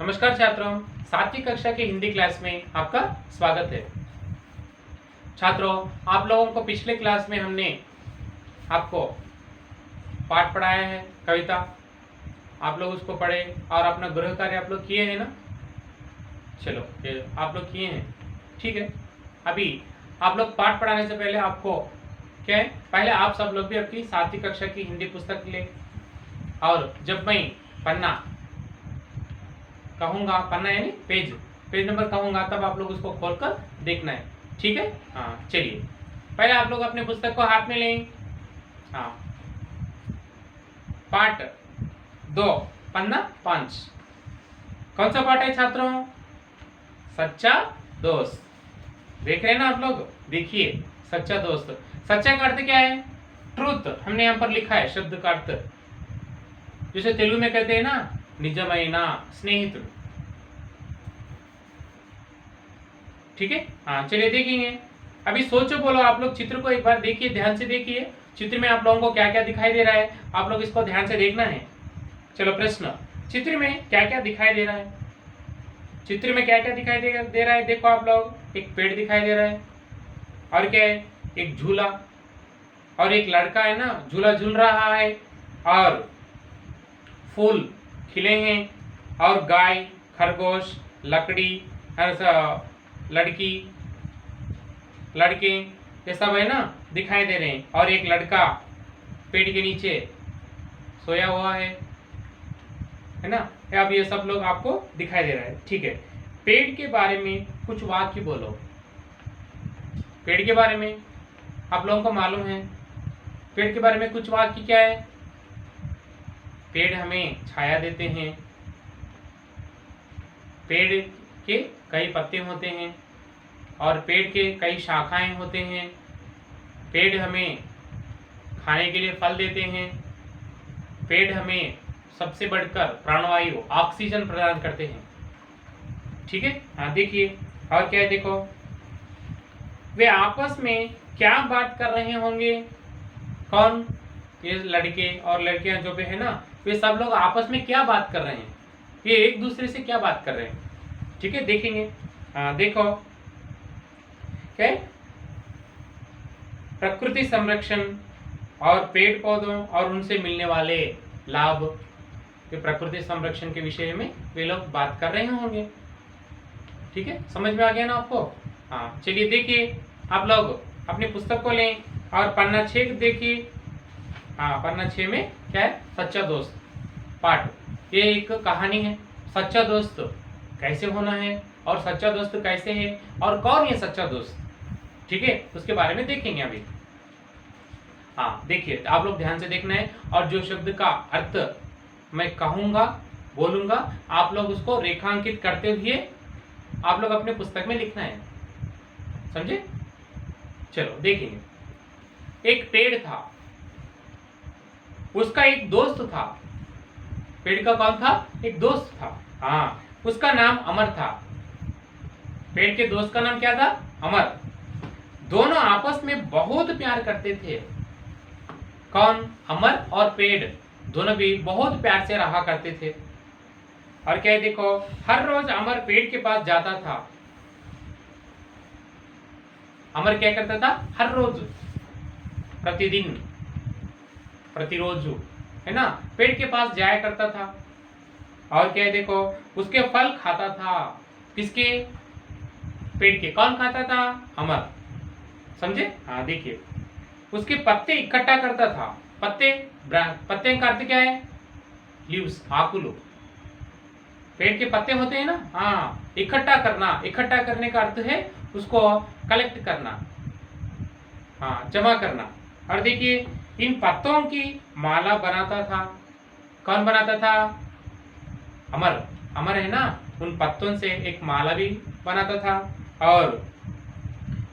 नमस्कार छात्रों, 7वीं कक्षा के हिंदी क्लास में आपका स्वागत है। छात्रों, आप लोगों को पिछले क्लास में हमने आपको पाठ पढ़ाया है, कविता। आप लोग उसको पढ़े और अपना गृह कार्य आप लोग किए हैं ना। चलो, ये आप लोग किए हैं, ठीक है। अभी आप लोग पाठ पढ़ाने से पहले आपको क्या है, पहले आप सब लोग भी अपनी 7वीं कक्षा की हिंदी पुस्तक लें और जब मैं पन्ना कहूँगा, पन्ना यानी पेज नंबर कहूँगा, तब आप लोग उसको खोलकर देखना है, ठीक है। हाँ, चलिए पहले आप लोग अपने पुस्तक को हाथ में लें। हाँ, पाठ 2 पन्ना 5। कौन सा पाठ है छात्रों? सच्चा दोस्त। देख रहे हैं ना आप लोग? देखिए, सच्चा दोस्त। सच्चा का अर्थ क्या है? ट्रूथ। हमने यहाँ पर लिखा है शब्द का अर्थ, जैसे तेलुगु में कहते हैं ना, निजमैना स्नेहितुडु। ठीक है। हाँ, चलिए देखेंगे। अभी सोचो, बोलो आप लोग, चित्र को एक बार देखिए, ध्यान से देखिए। चित्र में आप लोगों को क्या क्या दिखाई दे रहा है, आप लोग इसको ध्यान से देखना है। चलो, प्रश्न, चित्र में क्या क्या दिखाई दे रहा है? चित्र में क्या क्या दिखाई दे रहा है? देखो आप लोग, एक पेड़ दिखाई दे रहा है, और क्या है, एक झूला, और एक लड़का है ना, झूला झूल रहा है, और फूल खिले हैं, और गाय, खरगोश, लकड़ी, लड़की, लड़के, ये सब है ना, दिखाई दे रहे हैं। और एक लड़का पेड़ के नीचे सोया हुआ है ना। अब ये सब लोग आपको दिखाई दे रहा है, ठीक है। पेड़ के बारे में कुछ वाक्य बोलो। पेड़ के बारे में आप लोगों को मालूम है, पेड़ के बारे में कुछ वाक्य क्या है? पेड़ हमें छाया देते हैं, पेड़ के कई पत्ते होते हैं, और पेड़ के कई शाखाएं होते हैं, पेड़ हमें खाने के लिए फल देते हैं, पेड़ हमें सबसे बढ़कर प्राणवायु ऑक्सीजन प्रदान करते हैं, ठीक है। हाँ, देखिए, और क्या है, देखो, वे आपस में क्या बात कर रहे होंगे? कौन? ये लड़के और लड़कियां जो भी है ना, वे सब लोग आपस में क्या बात कर रहे हैं? ये एक दूसरे से क्या बात कर रहे हैं, ठीक है, देखेंगे। हाँ, देखो, क्या है, प्रकृति संरक्षण और पेड़ पौधों और उनसे मिलने वाले लाभ, के प्रकृति संरक्षण के विषय में वे लोग बात कर रहे होंगे, ठीक है। समझ में आ गया ना आपको? हाँ, चलिए देखिए, आप लोग अपनी पुस्तक को लें और पन्ना 6 देखिए। हाँ, पन्ना 6 में क्या है? सच्चा दोस्त पाठ। ये एक कहानी है, सच्चा दोस्त कैसे होना है, और सच्चा दोस्त कैसे है, और कौन ये सच्चा दोस्त, ठीक है, उसके बारे में देखेंगे अभी। हाँ, देखिए, आप लोग ध्यान से देखना है, और जो शब्द का अर्थ मैं कहूंगा, बोलूंगा, आप लोग उसको रेखांकित करते हुए आप लोग अपने पुस्तक में लिखना है, समझे? चलो देखेंगे। एक पेड़ था, उसका एक दोस्त था। पेड़ का कौन था? एक दोस्त था। हाँ, उसका नाम अमर था। पेड़ के दोस्त का नाम क्या था? अमर। दोनों आपस में बहुत प्यार करते थे। कौन? अमर और पेड़ दोनों भी बहुत प्यार से रहा करते थे। और क्या है, देखो, हर रोज अमर पेड़ के पास जाता था। अमर क्या करता था? हर रोज, प्रतिदिन, प्रतिरोज, है ना, पेड़ के पास जाया करता था। और क्या है, देखो, उसके फल खाता था। किसके? पेड़ के। कौन खाता था? अमर। समझे? हाँ, देखिए, उसके पत्ते इकट्ठा करता था। पत्ते का अर्थ क्या है? लीव्स, आकुल। पेड़ के पत्ते होते हैं ना, हाँ, इकट्ठा करना। इकट्ठा करने का अर्थ है उसको कलेक्ट करना, हाँ, जमा करना। और देखिए, इन पत्तों की माला बनाता था। कौन बनाता था? अमर। अमर है ना, उन पत्तों से एक माला भी बनाता था, और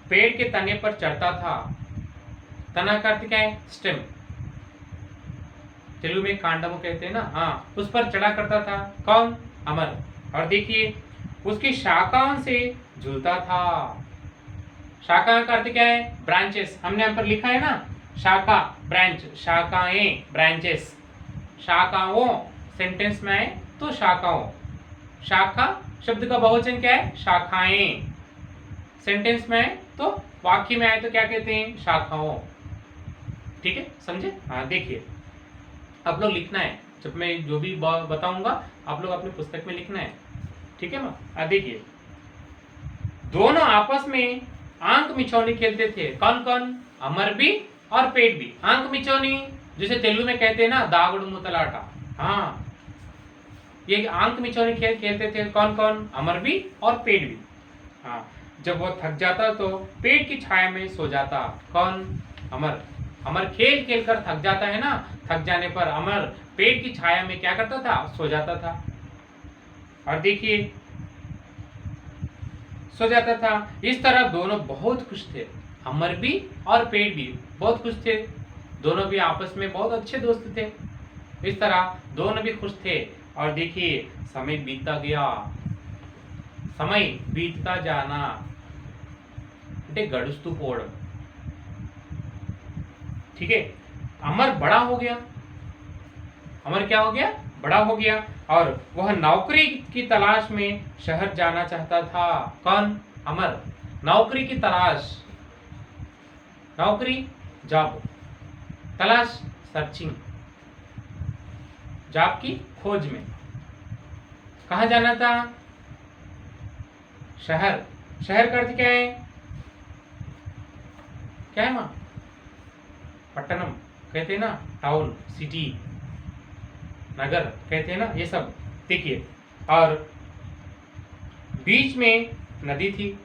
पेड़ के तने पर चढ़ता था। तना का अर्थ क्या है? स्टेम, तेलुगु में कांडमु कहते हैं ना, हाँ, उस पर चढ़ा करता था। कौन? अमर। और देखिए, उसकी शाखाओं से झूलता था। शाखा का अर्थ क्या है? ब्रांचेस। हमने यहाँ पर लिखा है ना, शाखा, ब्रांच, शाखाएं, ब्रांचेस। शाखाओं सेंटेंस में आए तो शाखाओं, शाखा शब्द का बहुवचन क्या है? शाखाएं। सेंटेंस में है तो, वाक्य में आए तो क्या कहते हैं? शाखाओं। ठीक है, समझे? हाँ, देखिए आप लोग लिखना है, जब मैं जो भी बताऊंगा आप लोग अपनी पुस्तक में लिखना है। ठीक है ना? देखिए दोनों आपस में आंख मिचौनी खेलते थे। कौन कौन? अमर भी और पेट भी। आंख मिचौनी जिसे तेलुगु में कहते हैं ना, दागुड़ मुतलाटा। हाँ, ये आंख मिचौनी खेल खेलते थे। कौन कौन? अमर भी और पेट भी। हाँ, जब वो थक जाता तो पेट की छाया में सो जाता। कौन? अमर। अमर खेल खेल कर थक जाता है ना, थक जाने पर अमर पेट की छाया में क्या करता था? सो जाता था। और देखिए सो जाता था। इस तरह दोनों बहुत खुश थे। अमर भी और पेट भी बहुत खुश थे। दोनों भी आपस में बहुत अच्छे दोस्त थे। इस तरह दोनों भी खुश थे। और देखिए समय बीतता गया, समय बीतता जाना అంటే గడుస్తూ పోవడం। ठीक है, अमर बड़ा हो गया। अमर क्या हो गया? बड़ा हो गया। और वह नौकरी की तलाश में शहर जाना चाहता था। कौन? अमर। नौकरी की तलाश, नौकरी जॉब, तलाश सर्चिंग, जॉब की खोज में कहा जाना था? शहर। शहर का अर्थ क्या है? क्या है माँ? पट्टनम कहते हैं ना, टाउन, सिटी, नगर कहते हैं ना, ये सब। देखिए और बीच में नदी थी।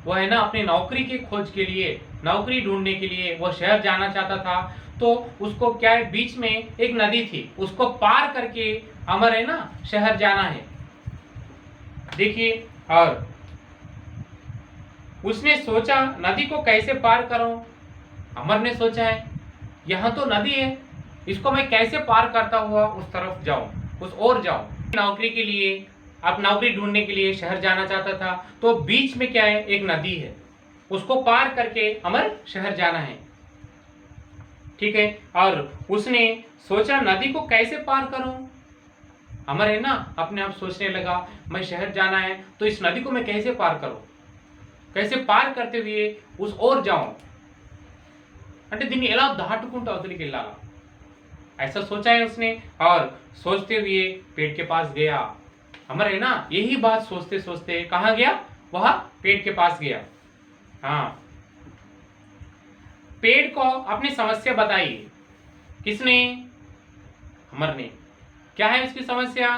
वह है ना अपनी नौकरी की खोज के लिए, नौकरी ढूंढने के लिए वो शहर जाना चाहता था। तो उसको क्या है? बीच में एक नदी थी, उसको पार करके अमर है ना शहर जाना है। देखिए और उसने सोचा नदी को कैसे पार करूं। अमर ने सोचा है यहाँ तो नदी है, इसको मैं कैसे पार करता हुआ उस तरफ जाऊं, उस ओर जाऊं। नौकरी के लिए, अब नौकरी ढूंढने के लिए शहर जाना चाहता था। तो बीच में क्या है? एक नदी है, उसको पार करके अमर शहर जाना है। ठीक है, और उसने सोचा नदी को कैसे पार करूं। अमर है ना अपने आप सोचने लगा, मैं शहर जाना है तो इस नदी को मैं कैसे पार करूं, कैसे पार करते हुए उस ओर जाऊं, అంటే దీన్ని ఎలా దాటుకుంటూ అవతలికి వెళ్ళాలా, ऐसा सोचा है उसने। और सोचते हुए पेड़ के पास गया। अमर है ना यही बात सोचते सोचते कहाँ गया? वह पेड़ के पास गया। हाँ, पेड़ को अपनी समस्या बताई। किसने? अमर ने। क्या है उसकी समस्या?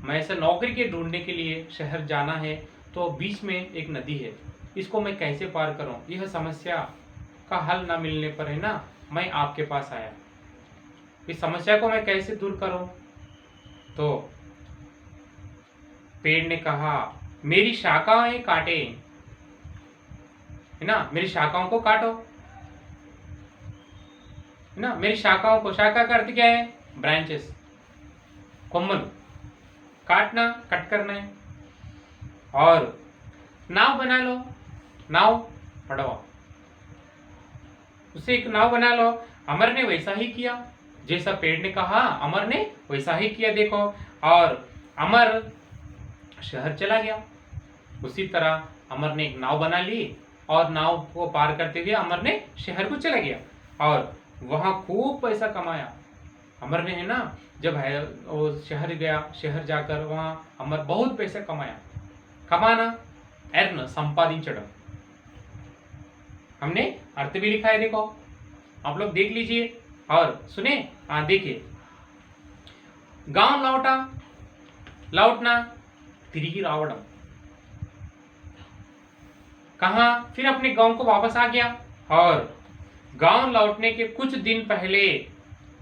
मैं ऐसा नौकरी के ढूंढने के लिए शहर जाना है तो बीच में एक नदी है, इसको मैं कैसे पार करूं। यह समस्या का हल न मिलने पर है ना मैं आपके पास आया, इस समस्या को मैं कैसे दूर करूं। तो पेड़ ने कहा मेरी शाखाएं काटे, है ना, मेरी शाखाओं को काटो, है ना, मेरी शाखाओं को। शाखा का अर्थ क्या है? ब्रांचेस, कोमल, काटना, कट करना है। और नाव बना लो, नाव पढ़ो, उसे एक नाव बना लो। अमर ने वैसा ही किया जैसा पेड़ ने कहा, अमर ने वैसा ही किया। देखो और अमर शहर चला गया। उसी तरह अमर ने एक नाव बना ली और नाव को पार करते हुए अमर ने शहर को चला गया और वहां खूब पैसा कमाया। अमर ने है ना जब है वो शहर गया, शहर जाकर वहां अमर बहुत पैसा कमाया। कमाना, एर्न, संपादिंचడం। हमने अर्थ भी लिखा है, देखो आप लोग देख लीजिए और सुने। देखिए गांव लौटा, लौटना, तिरिगी रावड़म। कहा? फिर अपने गांव को वापस आ गया। और गांव लौटने के कुछ दिन पहले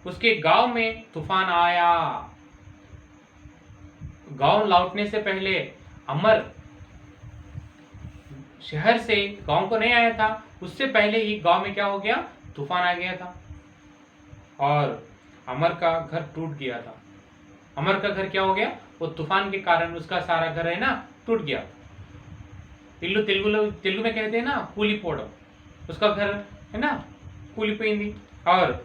उसके गांव में तूफान आया। गांव लौटने से पहले अमर शहर से गांव को नहीं आया था, उससे पहले ही गांव में क्या हो गया? तूफान आ गया था और अमर का घर टूट गया था। अमर का घर क्या हो गया? वो तूफान के कारण उसका सारा घर है ना टूट गया। तेलुगु में कहते हैं ना कूलीपोड़, उसका घर है ना कूलीपोइंदी। और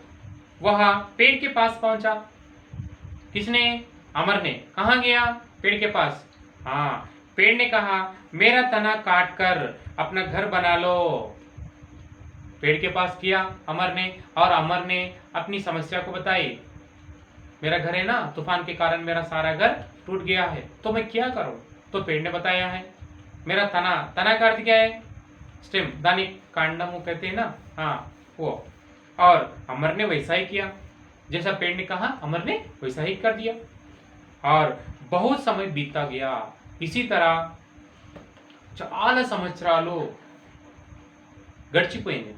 वह पेड़ के पास पहुंचा। किसने? अमर ने कहाँ गया? पेड़ के पास। हाँ, पेड़ ने कहा मेरा तना काट कर अपना घर बना लो। पेड़ के पास किया अमर ने, और अमर ने अपनी समस्या को बताई। मेरा घर है ना, तूफान के कारण मेरा सारा घर टूट गया है, तो मैं क्या करूं? तो पेड़ ने बताया है मेरा तना, तना का अर्थ क्या है? स्टेम, दानी, कांडम कहते हैं ना, हाँ वो। और अमर ने वैसा ही किया, जैसा पेड़ ने कहा अमर ने वैसा ही कर दिया। और बहुत समय बीतता गया इसी तरह। చాలా సంవత్సరాలు गड़चिपोइंगे।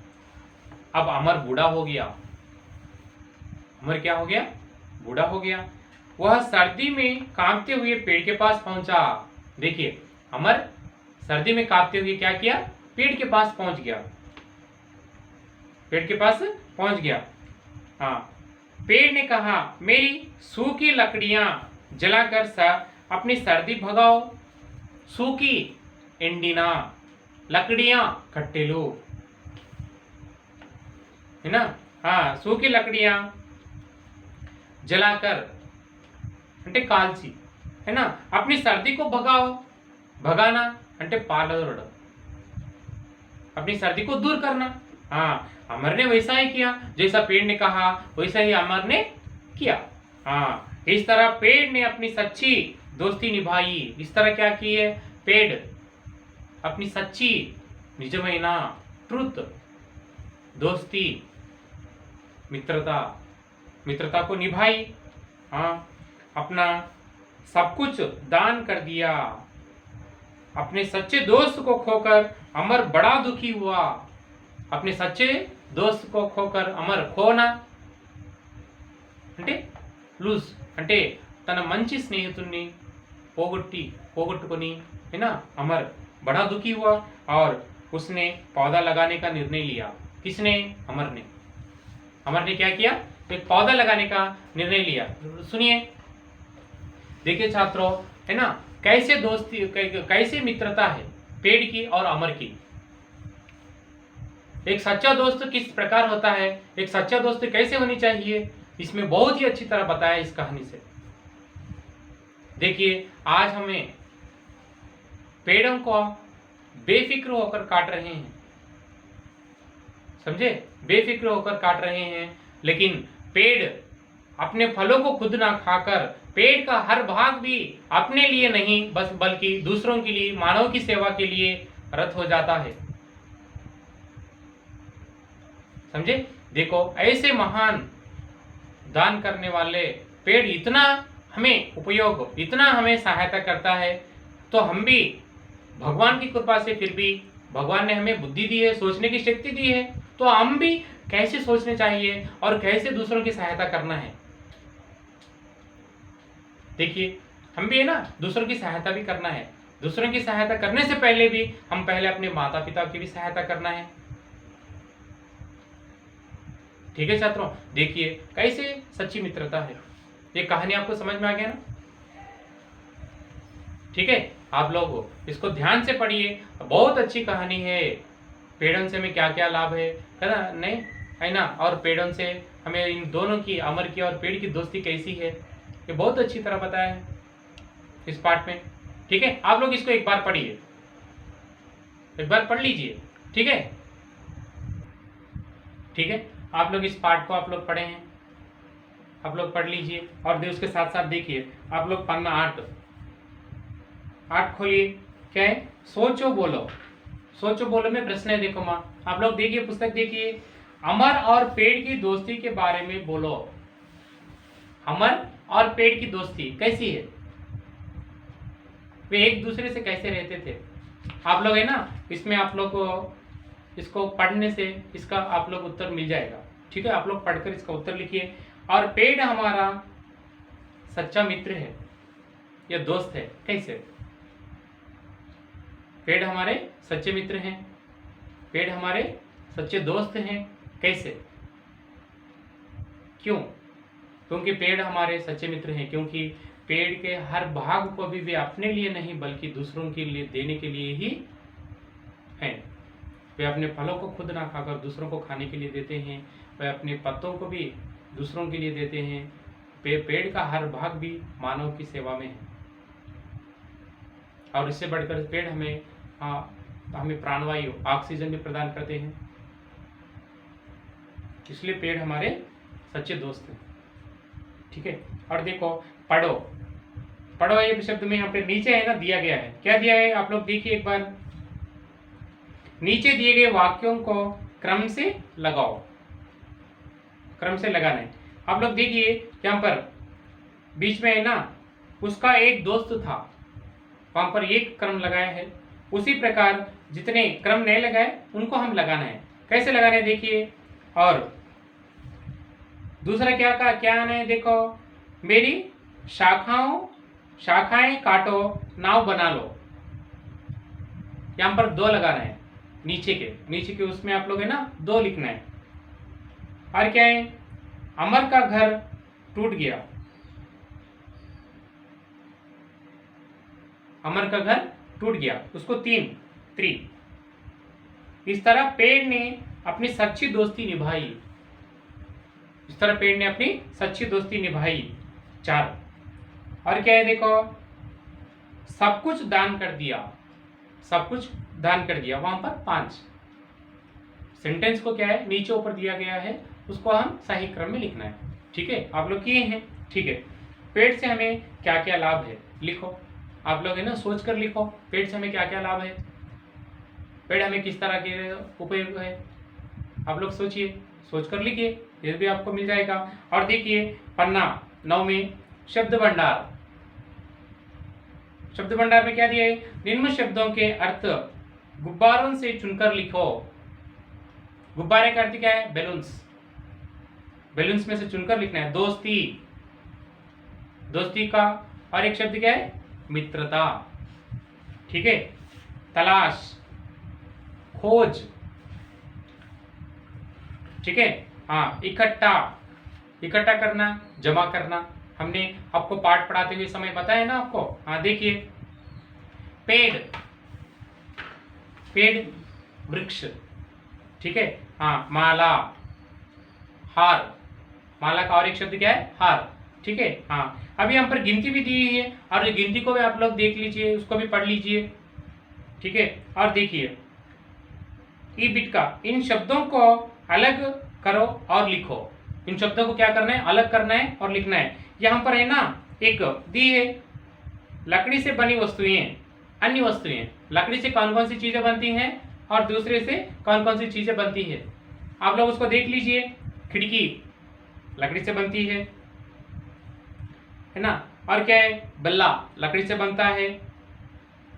अब अमर बूढ़ा हो गया। अमर क्या हो गया? बूढ़ा हो गया। वह सर्दी में कांपते हुए पेड़ के पास पहुंचा। देखिए, अमर सर्दी में कांपते हुए क्या किया? पेड़ के पास पहुंच गया। पेड़ के पास पहुंच गया। हाँ, पेड़ ने कहा मेरी सूखी लकड़ियां जलाकर अपनी सर्दी भगाओ। सूखी ఎండిన लकड़ियां कट्टेलो, है ना। हाँ, सूखी लकड़ियां जलाकर అంటే కాల్చి, है ना, अपनी सर्दी को भगाओ। भगाना అంటే పాలదొరడం, अपनी सर्दी को दूर करना। हाँ, अमर ने वैसा ही किया, जैसा पेड़ ने कहा वैसा ही अमर ने किया। हाँ, इस तरह पेड़ ने अपनी सच्ची दोस्ती निभाई। इस तरह क्या की है? पेड़ अपनी सच्ची निजमैना ट्रुथ, दोस्ती, मित्रता को निभाई। हाँ, अपना सब कुछ दान कर दिया। अपने सच्चे दोस्त को खोकर अमर बड़ा दुखी हुआ। अपने सच्चे दोस्त को खोकर अमर खोना అంటే లూజ్ అంటే తన మంచి స్నేహితుడిని పోగొట్టుకొని, है ना, अमर बड़ा दुखी हुआ और उसने पौधा लगाने का निर्णय लिया। किसने? अमर ने। अमर ने क्या किया? एक पौधा लगाने का निर्णय लिया। सुनिए, देखिए छात्रों, है ना, कैसे दोस्ती, कैसे मित्रता है पेड़ की और अमर की। एक सच्चा दोस्त किस प्रकार होता है, एक सच्चा दोस्त कैसे होनी चाहिए, इसमें बहुत ही अच्छी तरह बताया इस कहानी से। देखिए, आज हमें पेड़ों को बेफिक्र होकर काट रहे हैं, समझे, बेफिक्र होकर काट रहे हैं, लेकिन पेड़ अपने फलों को खुद ना खाकर पेड़ का हर भाग भी अपने लिए नहीं बल्कि दूसरों के लिए, मानव की सेवा के लिए रत हो जाता है। समझे? देखो, ऐसे महान दान करने वाले पेड़ इतना हमें उपयोग, इतना हमें सहायता करता है, तो हम भी भगवान की कृपा से, फिर भी भगवान ने हमें बुद्धि दी है, सोचने की शक्ति दी है, तो हम भी कैसे सोचने चाहिए और कैसे दूसरों की सहायता करना है। देखिए, हम भी है ना, दूसरों की सहायता भी करना है। दूसरों की सहायता करने से पहले भी हम पहले अपने माता पिता की भी सहायता करना है। ठीक है छात्रों, देखिए कैसे सच्ची मित्रता है। ये कहानी आपको समझ में आ गया ना? ठीक है, आप लोग इसको ध्यान से पढ़िए, बहुत अच्छी कहानी है। पेड़ों से हमें क्या क्या लाभ है ना, नहीं है ना, और पेड़ों से हमें इन दोनों की, अमर की और पेड़ की दोस्ती कैसी है, ये बहुत अच्छी तरह बताया है इस पाठ में। ठीक है, आप लोग इसको एक बार पढ़िए, एक बार पढ़ लीजिए। ठीक है, ठीक है, आप लोग इस पाठ को आप लोग पढ़े हैं, आप लोग पढ़ लीजिए और उसके साथ साथ देखिए, आप लोग पन्ना 8 खोलिए। क्या है? सोचो बोलो। सोचो बोलो में प्रश्न है, देखो माँ, आप लोग देखिए, पुस्तक देखिए, अमर और पेड़ की दोस्ती के बारे में बोलो। अमर और पेड़ की दोस्ती कैसी है, वे एक दूसरे से कैसे रहते थे। आप लोग है ना, इसमें आप लोग को इसको पढ़ने से इसका आप लोग उत्तर मिल जाएगा। ठीक है, आप लोग पढ़कर इसका उत्तर लिखिए। और पेड़ हमारा सच्चा मित्र है या दोस्त है, कैसे? पेड़ हमारे सच्चे मित्र हैं, पेड़ हमारे सच्चे दोस्त हैं, कैसे? क्यों? क्योंकि पेड़ हमारे सच्चे मित्र हैं, क्योंकि पेड़ के हर भाग को भी वे अपने लिए नहीं बल्कि दूसरों के लिए देने के लिए ही हैं। वे अपने फलों को खुद ना खाकर दूसरों को खाने के लिए देते हैं, वे अपने पत्तों को भी दूसरों के लिए देते हैं, पेड़ का हर भाग भी मानव की सेवा में है, और इससे बढ़कर पेड़ हमें प्राणवायु ऑक्सीजन भी प्रदान करते हैं। इसलिए पेड़ हमारे सच्चे दोस्त हैं। ठीक है, और देखो पढ़ो, पढ़ो ये शब्द में यहाँ पे नीचे है ना दिया गया है, क्या दिया है आप लोग देखिए एक बार। नीचे दिए गए वाक्यों को क्रम से लगाओ, क्रम से लगाना है। आप लोग देखिए यहाँ पर बीच में है ना, उसका एक दोस्त था, वहां पर एक क्रम लगाया है। उसी प्रकार जितने क्रम नहीं लगाए उनको हम लगाना है। कैसे लगाना है देखिए। और दूसरा क्या आना है देखो, मेरी शाखाएं काटो नाव बना लो। यहां पर 2 लगाना है, नीचे के उसमें आप लोग है ना 2 लिखना है। और क्या है, अमर का घर टूट गया, अमर का घर टूट गया, उसको 3। इस तरह पेड़ ने अपनी सच्ची दोस्ती निभाई, इस तरह पेड़ ने अपनी सच्ची दोस्ती निभाई। 4। और क्या है देखो, सब कुछ दान कर दिया, सब कुछ दान कर दिया, वहां पर 5। सेंटेंस को क्या है नीचे ऊपर दिया गया है, उसको हम सही क्रम में लिखना है। ठीक है, आप लोग किए हैं। ठीक है, पेड़ से हमें क्या क्या लाभ है लिखो, आप लोग है ना सोच कर लिखो, पेड़ से हमें क्या क्या लाभ है, पेड़ हमें किस तरह के उपयोग है, आप लोग सोचिए, सोच कर लिखिए, ये भी आपको मिल जाएगा। और देखिए पन्ना 9 में शब्द भंडार, शब्द भंडार में क्या दिया है, निम्न शब्दों के अर्थ गुब्बारों से चुनकर लिखो। गुब्बारे का अर्थ क्या है, बैलून्स, बैलून्स में से चुनकर लिखना है। दोस्ती, दोस्ती का और एक शब्द क्या है, मित्रता। ठीक है, तलाश, खोज। ठीक है, हाँ, इकट्ठा, इकट्ठा करना, जमा करना, हमने आपको पाठ पढ़ाते हुए समय बताया ना आपको। हाँ देखिए, पेड़, पेड़ वृक्ष। ठीक है, हाँ, माला, हार, माला का और एक शब्द क्या है, हार। ठीक है, हाँ, अभी हम पर गिनती भी दी है, और गिनती को भी आप लोग देख लीजिए, उसको भी पढ़ लीजिए। ठीक है, और देखिए ई बिट का, इन शब्दों को अलग करो और लिखो। इन शब्दों को क्या करना है, अलग करना है और लिखना है। यहाँ पर है ना एक दी है, लकड़ी से बनी वस्तुएं, अन्य वस्तुएं, लकड़ी से कौन कौन सी चीजें बनती हैं और दूसरे से कौन कौन सी चीजें बनती है, आप लोग उसको देख लीजिए। खिड़की लकड़ी से बनती है ना, और क्या है, बल्ला लकड़ी से बनता है,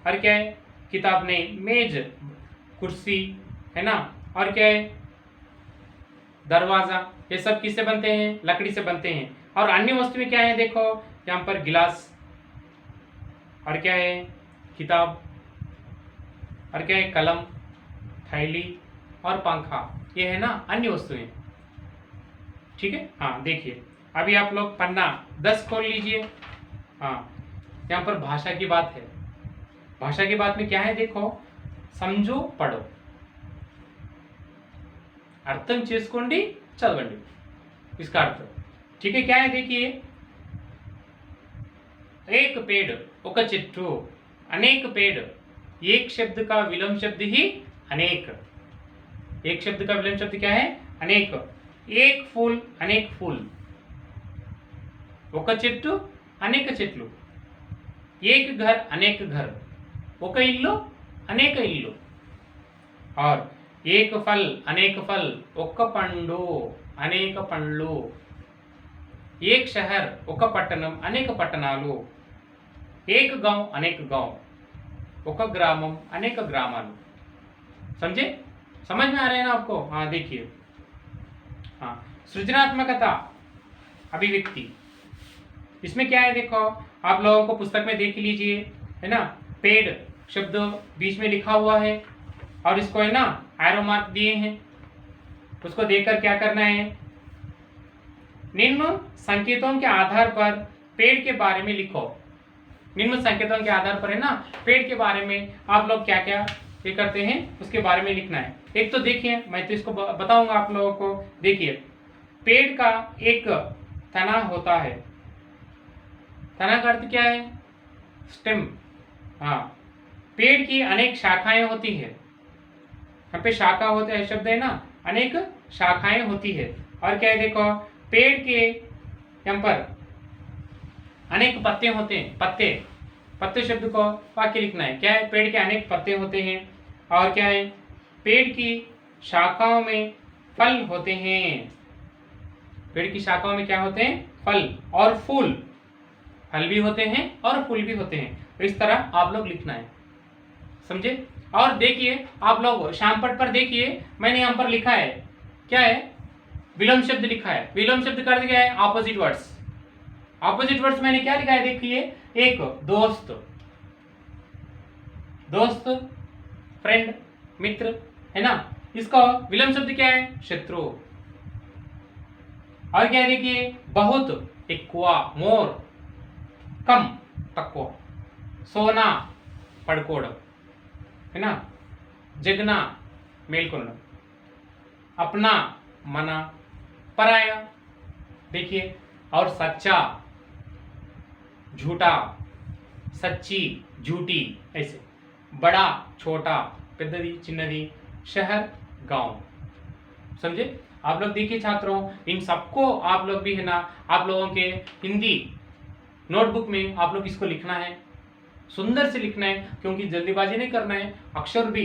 और क्या है, किताब नहीं, मेज, कुर्सी, है ना, और क्या है, दरवाजा, ये सब किससे बनते हैं, लकड़ी से बनते हैं। और अन्य वस्तुएं क्या है देखो, यहाँ पर गिलास, और क्या है, किताब, और क्या है, कलम, थैली और पंखा, ये है ना अन्य वस्तुएं। ठीक है, हाँ देखिए, अभी आप लोग पन्ना 10 खोल लीजिए। हाँ, यहाँ पर भाषा की बात है, भाषा की बात में क्या है देखो, समझो पढ़ो, अर्थम चेसकोंडी चलवंडी, इसका अर्थ। ठीक है, क्या है देखिए, एक पेड़ ఒక చెట్టు, अनेक पेड़, एक शब्द का विलोम शब्द ही अनेक, एक शब्द का विलोम शब्द क्या है, अनेक। एक फूल, अनेक फूल, ఒక చెట్టు అనేక చెట్లు, एक घर अनेक घर, ఒక ఇల్లు అనేక ఇల్లు, और एक फल अनेक फल, ఒక్క పండు అనేక పండ్లు, एक शहर ఒక పట్టణం అనేక పట్టణాలు, एक गांव अनेक गांव, ఒక ग्रामम अनेक ग्रामालु। समझे, समझ में आ रहे हैं ना आपको। हाँ देखिए, हाँ, सृजनात्मकता अभिव्यक्ति, इसमें क्या है देखो, आप लोगों को पुस्तक में देख लीजिए, है ना, पेड़ शब्द बीच में लिखा हुआ है, और इसको है ना एरो मार्क दिए हैं, उसको देखकर क्या करना है, निम्न संकेतों के आधार पर पेड़ के बारे में लिखो। निम्न संकेतों के आधार पर है ना पेड़ के बारे में आप लोग क्या क्या ये करते हैं उसके बारे में लिखना है। एक तो देखिए, मैं तो इसको बताऊंगा आप लोगों को। देखिए, पेड़ का एक तना होता है, तना का अर्थ क्या है? स्टेम। हाँ, पेड़ की अनेक शाखाएं होती है। यहाँ पे शाखा होते हैं शब्द है ना, अनेक शाखाएं होती है। और क्या है देखो, पेड़ के यहाँ पर अनेक पत्ते होते हैं। पत्ते, पत्ते शब्द को वाक्य लिखना है। क्या है? पेड़ के अनेक पत्ते होते हैं। और क्या है? पेड़ की शाखाओं में फल होते हैं। पेड़ की शाखाओं में क्या होते हैं? फल और फूल। फल भी होते हैं और फूल भी होते हैं। तो इस तरह आप लोग लिखना है, समझे? और देखिए आप लोग शामपट पर देखिए, मैंने यहाँ पर लिखा है, क्या है? विलोम शब्द लिखा है। विलोम शब्द का अर्थ क्या है? Opposite words. ऑपोजिट वर्ड्स मैंने क्या लिखा है देखिए, एक दोस्त, दोस्त, फ्रेंड, मित्र, है ना? इसका विलोम शब्द क्या है? शत्रु। और क्या है देखिए, बहुत, ఎక్కువ, मोर, कम, तక్కువ, सोना, పడుకోవడం, है ना? जगना, మేల్కొనడం, अपना, मना, पराया, देखिए। और सच्चा, झूठा, सच्ची, झूठी, ऐसे। बड़ा, छोटा, పెద్దది, చిన్నది, शहर, गांव, समझे? आप लोग देखिए छात्रों, इन सबको आप लोग भी है ना, आप लोगों के हिंदी नोटबुक में आप लोग इसको लिखना है, सुंदर से लिखना है, क्योंकि जल्दीबाजी नहीं करना है। अक्षर भी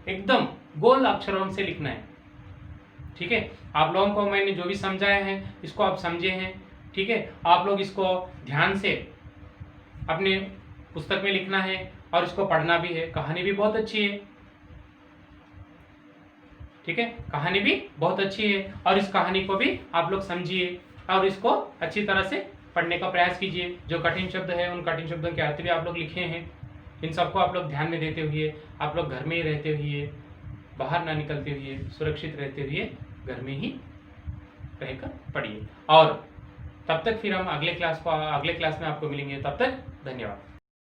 एकदम गोल अक्षरों से लिखना है, ठीक है? आप लोगों को मैंने जो भी समझाया है इसको आप समझे हैं, ठीक है? आप लोग इसको ध्यान से अपने पुस्तक में लिखना है और इसको पढ़ना भी है। कहानी भी बहुत अच्छी है, ठीक है? कहानी भी बहुत अच्छी है और इस कहानी को भी आप लोग समझिए और इसको अच्छी तरह से पढ़ने का प्रयास कीजिए। जो कठिन शब्द है उन कठिन शब्दों के अर्थ भी आप लोग लिखे हैं, इन सबको आप लोग ध्यान में देते हुए, आप लोग घर में ही रहते हुए, बाहर ना निकलते हुए, सुरक्षित रहते हुए घर में ही रहकर पढ़िए। और तब तक फिर हम अगले क्लास में आपको मिलेंगे। तब तक धन्यवाद।